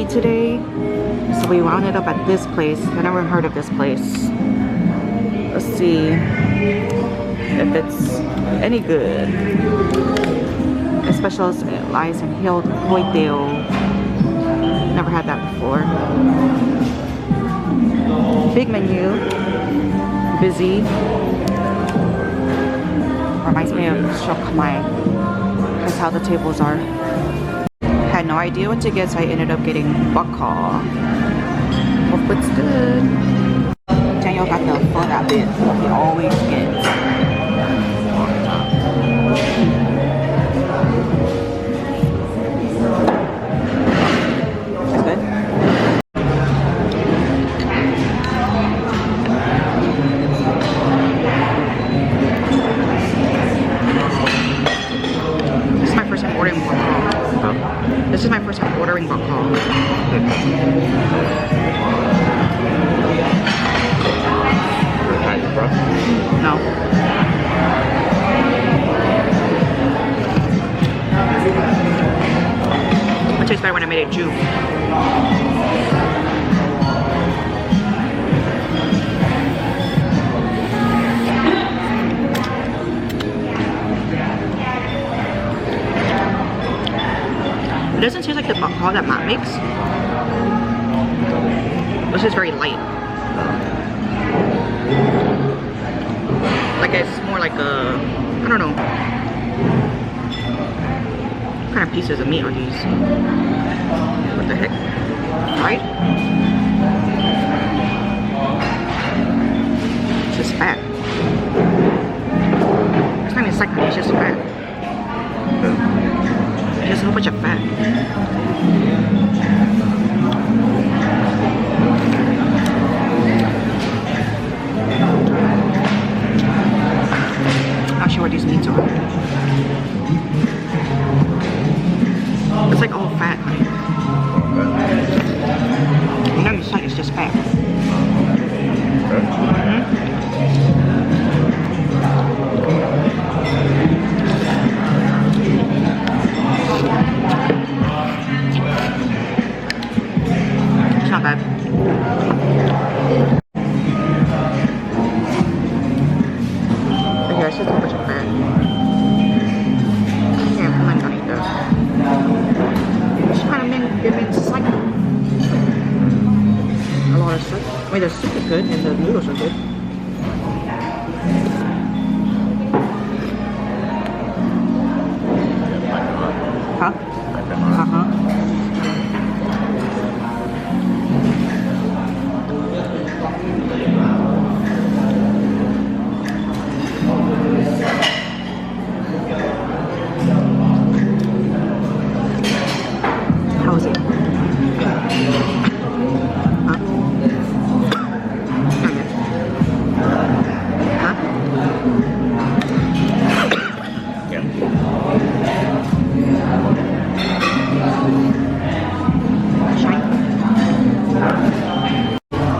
eat today, so we wound up at this place. I never heard of this place. Let's see if it's any good. It specializes in hoi teo. Never had that before. Big menu. Busy. Reminds me of Shokamai. That's how the tables are. Had no idea what to get, so I ended up getting bakka. Hope it's good. Daniel got the pho that bit he always gets. That's good. This is my first time ordering bakka. This is my first time ordering bakka. No. It tastes better when I made it Jew. It doesn't taste like the bakka that Matt makes. This is very light. Like it's more like a, I don't know. What kind of pieces of meat are these? What the heck? Right? It's just fat. It's not even second, it's just fat. It's just a whole bunch of fat. Not sure what these meats are. It's like all fat, honey. And then the side is just fat. It's not bad. It's just a bunch of fat. Yeah, I'm not gonna eat this. It's kind of it's like a lot of soup. I mean, the soup is good and the noodles are good. Huh? Uh-huh.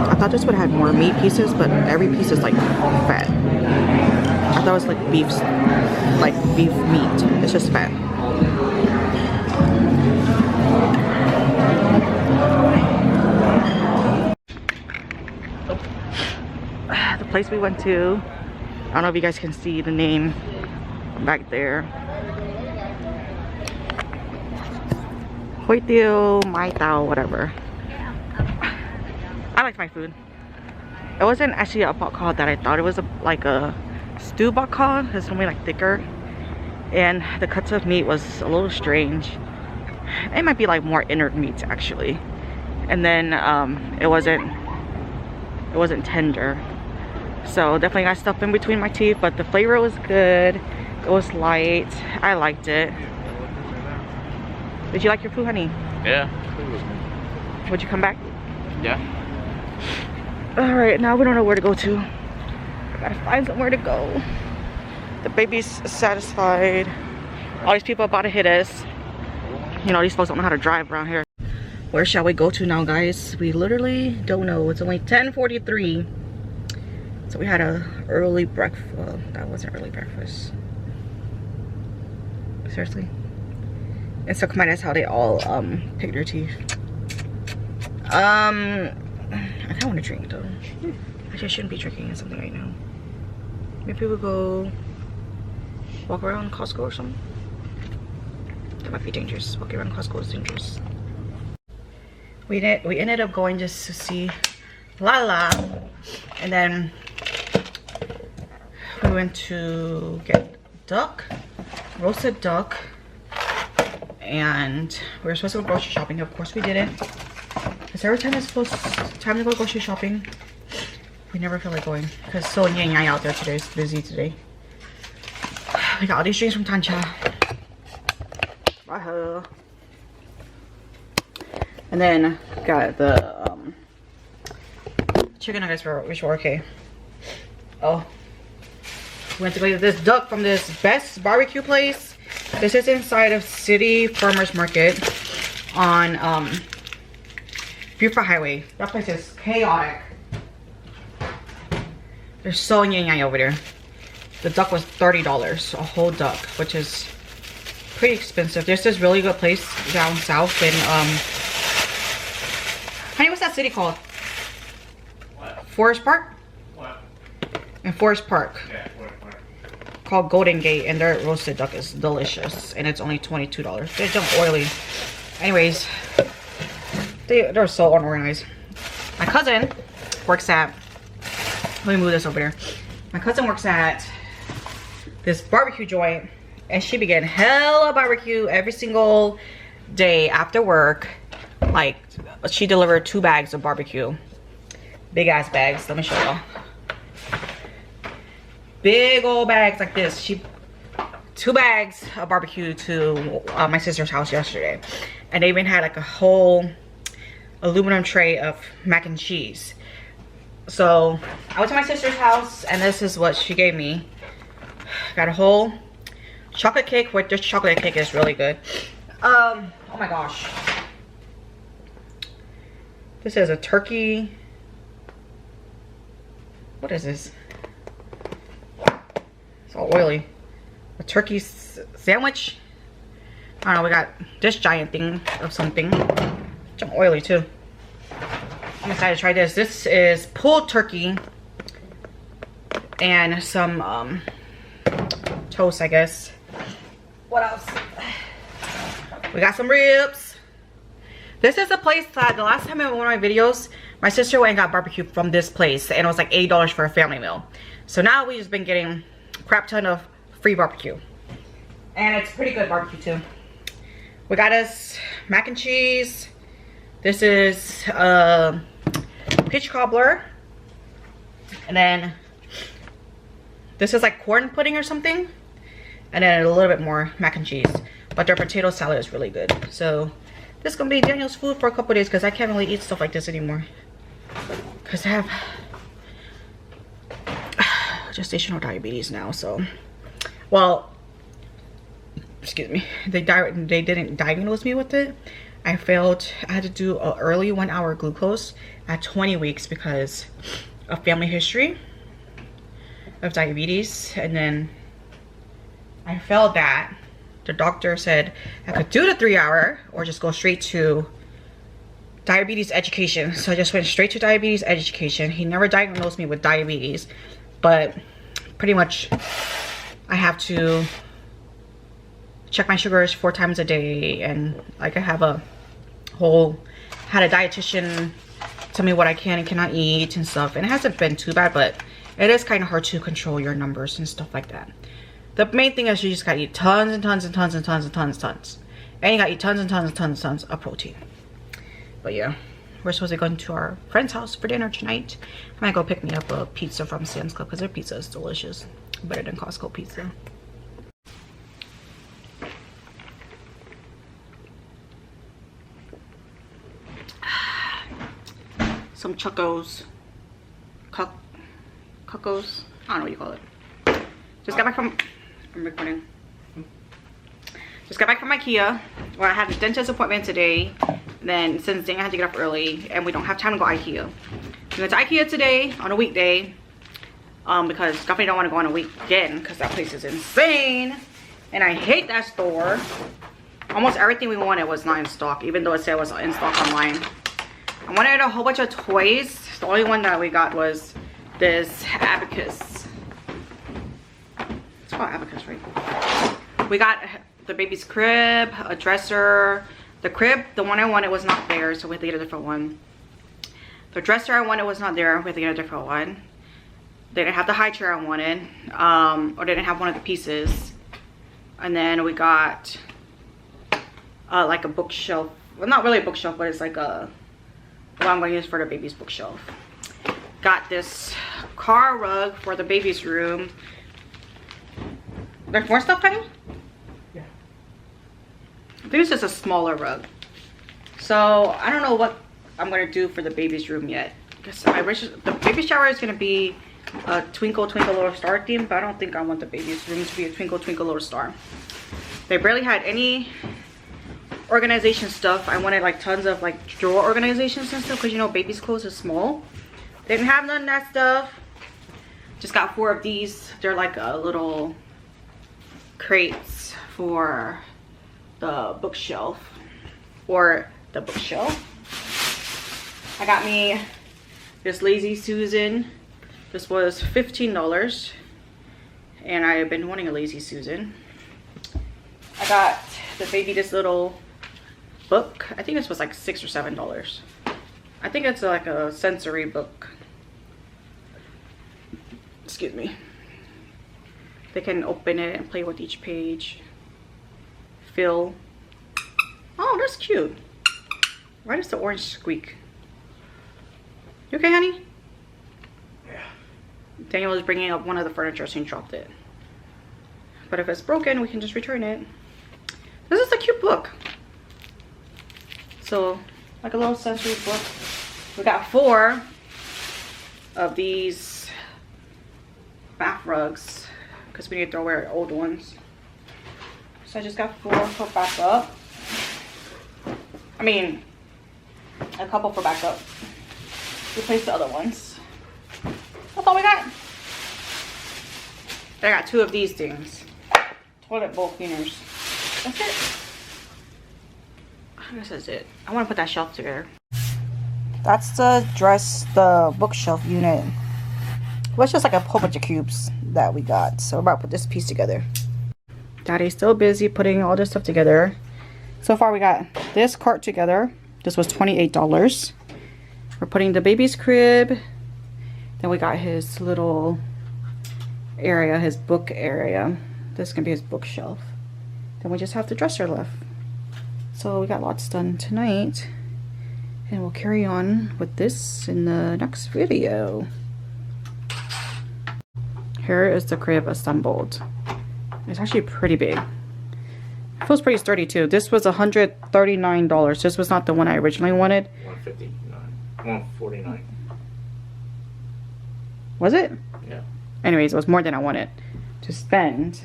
I thought this would have had more meat pieces, but every piece is like fat. I thought it was like beef meat. It's just fat. The place we went to, I don't know if you guys can see the name back there. Hoi teo, mai tao, whatever. I liked my food. It wasn't actually a bakka that I thought it was, like a stew bakka. It's normally like thicker, and the cuts of meat was a little strange. It might be like more inner meats actually, and then it wasn't tender. So definitely got stuff in between my teeth, but the flavor was good. It was light. I liked it. Did you like your food, honey? Yeah, food was good. Would you come back? Yeah. Alright, now we don't know where to go to. Gotta find somewhere to go. The baby's satisfied. All these people about to hit us. You know, these folks don't know how to drive around here. Where shall we go to now, guys? We literally don't know. It's only 10:43. So we had a early breakfast. Well, that wasn't early breakfast. Seriously. And so that's how they all pick their teeth. I kind of want to drink though. Actually, I shouldn't be drinking something right now. Maybe we'll go walk around Costco or something. That might be dangerous. Walking around Costco is dangerous. We ended up going just to see Lala, and then we went to get duck, roasted duck, and we were supposed to go grocery shopping. Of course we didn't, because every time it's time to go grocery shopping, we never feel like going because it's so yang out there today. It's busy today. We got all these drinks from Tancha. And then got the chicken nuggets which were okay. Oh, we went to go get this duck from this best barbecue place. This is inside of City Farmers Market on Buford Highway. That place is chaotic. They're so yang over there. The duck was $30, a whole duck, which is pretty expensive. There's this really good place down south in honey, what's that city called? What? Forest Park? What? In Forest Park. Yeah, what? Called Golden Gate, and their roasted duck is delicious, and it's only $22. They're just oily. Anyways, they're so unorganized. My cousin works at, let me move this over there. My cousin works at this barbecue joint, and she began hella barbecue every single day after work. Like, she delivered 2 bags of barbecue, big ass bags. Let me show y'all. Big old bags like this. 2 bags of barbecue to my sister's house yesterday, and they even had like a whole aluminum tray of mac and cheese. So I went to my sister's house, and this is what she gave me. Got a whole chocolate cake, which this chocolate cake is really good. Oh my gosh. This is a turkey. What is this? It's all oily. A turkey sandwich. I don't know, we got this giant thing of something. It's oily too. I'm excited to try this. This is pulled turkey and some toast, I guess. What else? We got some ribs. This is a place that the last time in one of my videos, my sister went and got barbecue from this place, and it was like $8 for a family meal. So now we've just been getting a crap ton of free barbecue, and it's pretty good barbecue too. We got us mac and cheese. This is peach cobbler, and then this is like corn pudding or something, and then a little bit more mac and cheese. But their potato salad is really good. So this is gonna be Daniel's food for a couple days, because I can't really eat stuff like this anymore, because I have gestational diabetes now. So, well, excuse me, they didn't diagnose me with it. I had to do an early 1 hour glucose at 20 weeks because of family history of diabetes, and then I failed that. The doctor said I could do the 3 hour or just go straight to diabetes education. So I just went straight to diabetes education. He never diagnosed me with diabetes, but pretty much I have to check my sugars 4 times a day, and like I have a had a dietitian tell me what I can and cannot eat and stuff, and it hasn't been too bad, but it is kind of hard to control your numbers and stuff like that. The main thing is you just gotta eat tons and tons and tons and tons and tons. And you gotta eat tons and tons and tons and tons of protein. But yeah, we're supposed to go to our friend's house for dinner tonight. I might go pick me up a pizza from Sam's Club, because their pizza is delicious. Better than Costco pizza. Some Chuckos. Cuckos. I don't know what you call it. Just got back from... I'm recording. Just got back from Ikea. Well, I had a dentist appointment today. Then since then I had to get up early, and we don't have time to go Ikea. We went to Ikea today on a weekday. Because definitely don't want to go on a weekend, because that place is insane. And I hate that store. Almost everything we wanted was not in stock, even though it said it was in stock online. I wanted a whole bunch of toys. The only one that we got was this abacus. It's called abacus, right? We got the baby's crib, a dresser. The crib, the one I wanted was not there, so we had to get a different one. The dresser I wanted was not there, we had to get a different one. They didn't have the high chair I wanted, or they didn't have one of the pieces. And then we got like a bookshelf. Well, not really a bookshelf, but it's like a, what I'm going to use for the baby's bookshelf. Got this car rug for the baby's room. There's more stuff, honey? Yeah. I think it's just a smaller rug. So I don't know what I'm going to do for the baby's room yet. Because the baby shower is going to be a Twinkle Twinkle Little Star theme, but I don't think I want the baby's room to be a Twinkle Twinkle Little Star. They barely had any organization stuff. I wanted like tons of like drawer organizations and stuff, because you know baby's clothes is small. They didn't have none of that stuff. Just got 4 of these. They're like a little crates for the bookshelf, or the bookshelf. I got me this Lazy Susan. This was $15, and I have been wanting a Lazy Susan. I got the baby this little book. I think this was like $6 or $7. I think it's like a sensory book. Excuse me. They can open it and play with each page. Fill. Oh, that's cute. Why does the orange squeak? You okay, honey? Yeah. Daniel was bringing up one of the furniture, so he dropped it. But if it's broken, we can just return it. This is a cute book. So, like a little sensory book. We got 4 of these bath rugs, because we need to throw away our old ones. So I just got 4 for backup. I mean, a couple for backup. Replace the other ones. That's all we got. I got 2 of these things. Toilet bowl cleaners. That's it. I guess that's it. I want to put that shelf together. That's the bookshelf unit. Well, it's just like a whole bunch of cubes that we got. So we're about to put this piece together. Daddy's still busy putting all this stuff together. So far we got this cart together. This was $28. We're putting the baby's crib. Then we got his little area, his book area. This is gonna be his bookshelf. Then we just have the dresser left. So we got lots done tonight. And we'll carry on with this in the next video. Here is the crib assembled. It's actually pretty big. It feels pretty sturdy too. This was $139. This was not the one I originally wanted. $159. $149. Was it? Yeah. Anyways, it was more than I wanted to spend.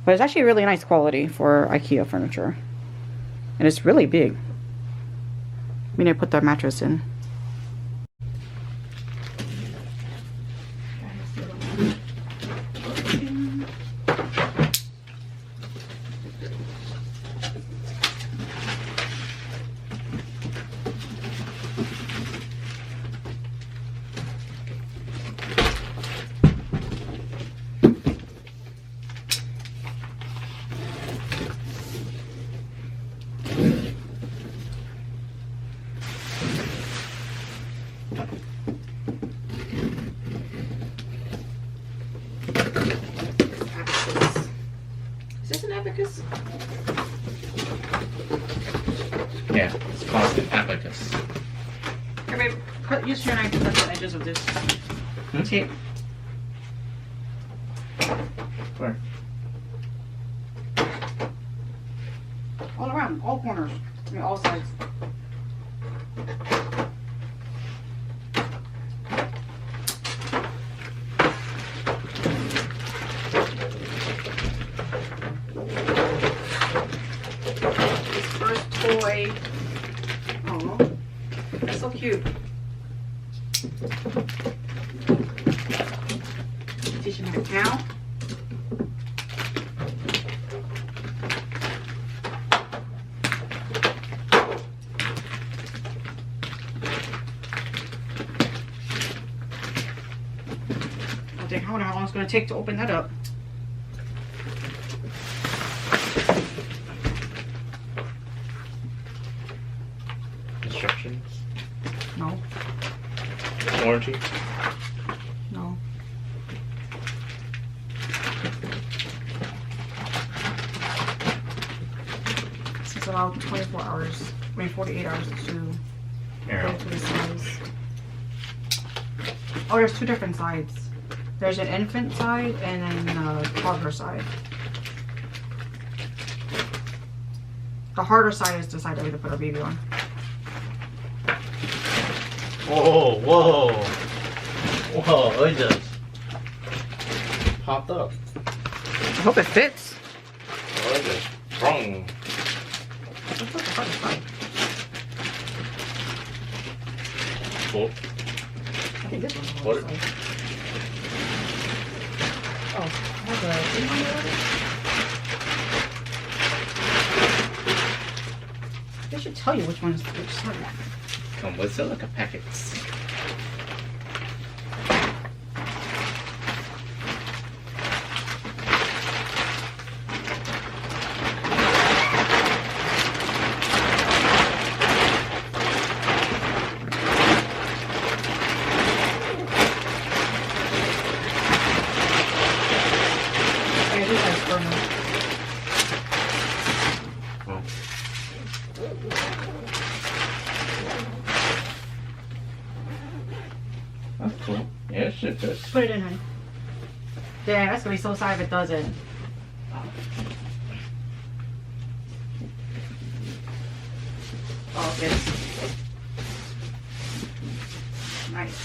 But it's actually really nice quality for Ikea furniture. And it's really big. We need to put the mattress in. Abacus? Yeah, it's called an abacus. Here, babe, use your knife to cut the edges of this tape. Where? All around, all corners. I mean, all sides. Toy. Oh, that's so cute. Teach him how to count. something. I wonder how long it's going to take to open that up. Instructions? No. Warranty? No. It's allowed 24 hours. I mean 48 hours to go to the size. Oh, there's two different sides. There's an infant side and then a toddler side. The harder side is the side that we put our baby on. Whoa, whoa. Whoa, look at this. Popped up. I hope it fits. Look at this. Sprung. That's not the hardest side. Cool. I think this one's the What? hardest side. Oh, has a thing on there already? They should tell you which one's which side. Come with silica packets. Okay, this has firmer. That's cool. Yeah, it should fit. Put it in, honey. Damn, that's gonna be so sad if it doesn't. Oh, okay. Nice.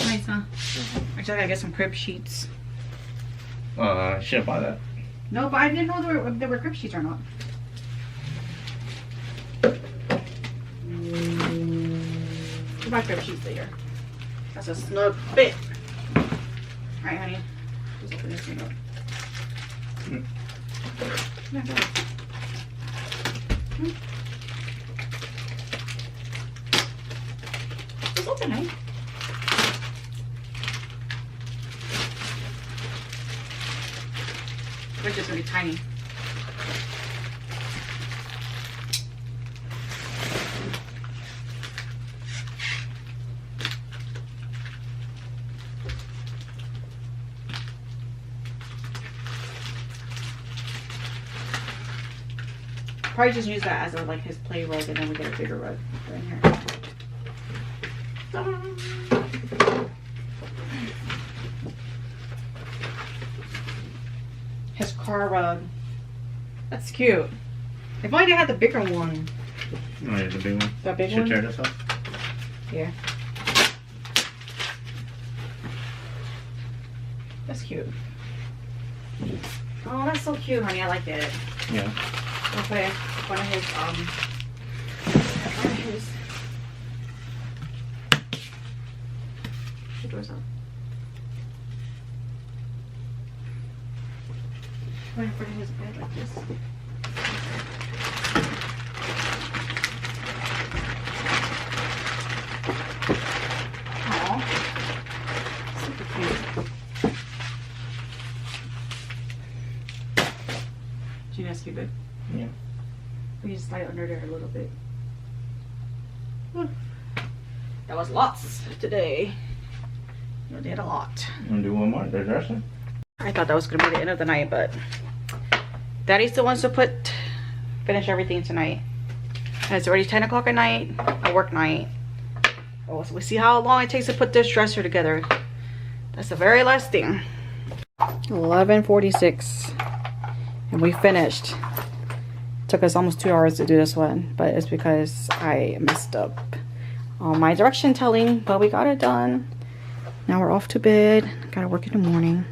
Nice, huh? Actually, I gotta get some crib sheets. Shouldn't buy that. No, but I didn't know there were crib sheets or not. We'll buy crib sheets later. That's a snug fit. Alright, honey. Just open this thing up. Yeah, go ahead. Just open it. It's just gonna be tiny. Probably just use that as a, like his play rug, and then we get a bigger rug right in here. His car rug. That's cute. If only they had the bigger one. Oh, yeah, the big one. The big Should one? tear this off. Yeah. That's cute. Oh, that's so cute, honey. I like it. Yeah. I'll put it one of his the doors up. I'm gonna put his bed like this. Aww. Super cute. Do you guys keep it? Yeah. We just slide under there a little bit. Whew. That was lots today. We did a lot. You want to do one more? The dresser? I thought that was gonna be the end of the night, but Daddy still wants to finish everything tonight. And it's already 10 o'clock at night, a work night. Oh, so we see how long it takes to put this dresser together. That's the very last thing. 11:46, and we finished. Took us almost 2 hours to do this one, but it's because I messed up on my direction telling, but we got it done. Now we're off to bed. Gotta work in the morning.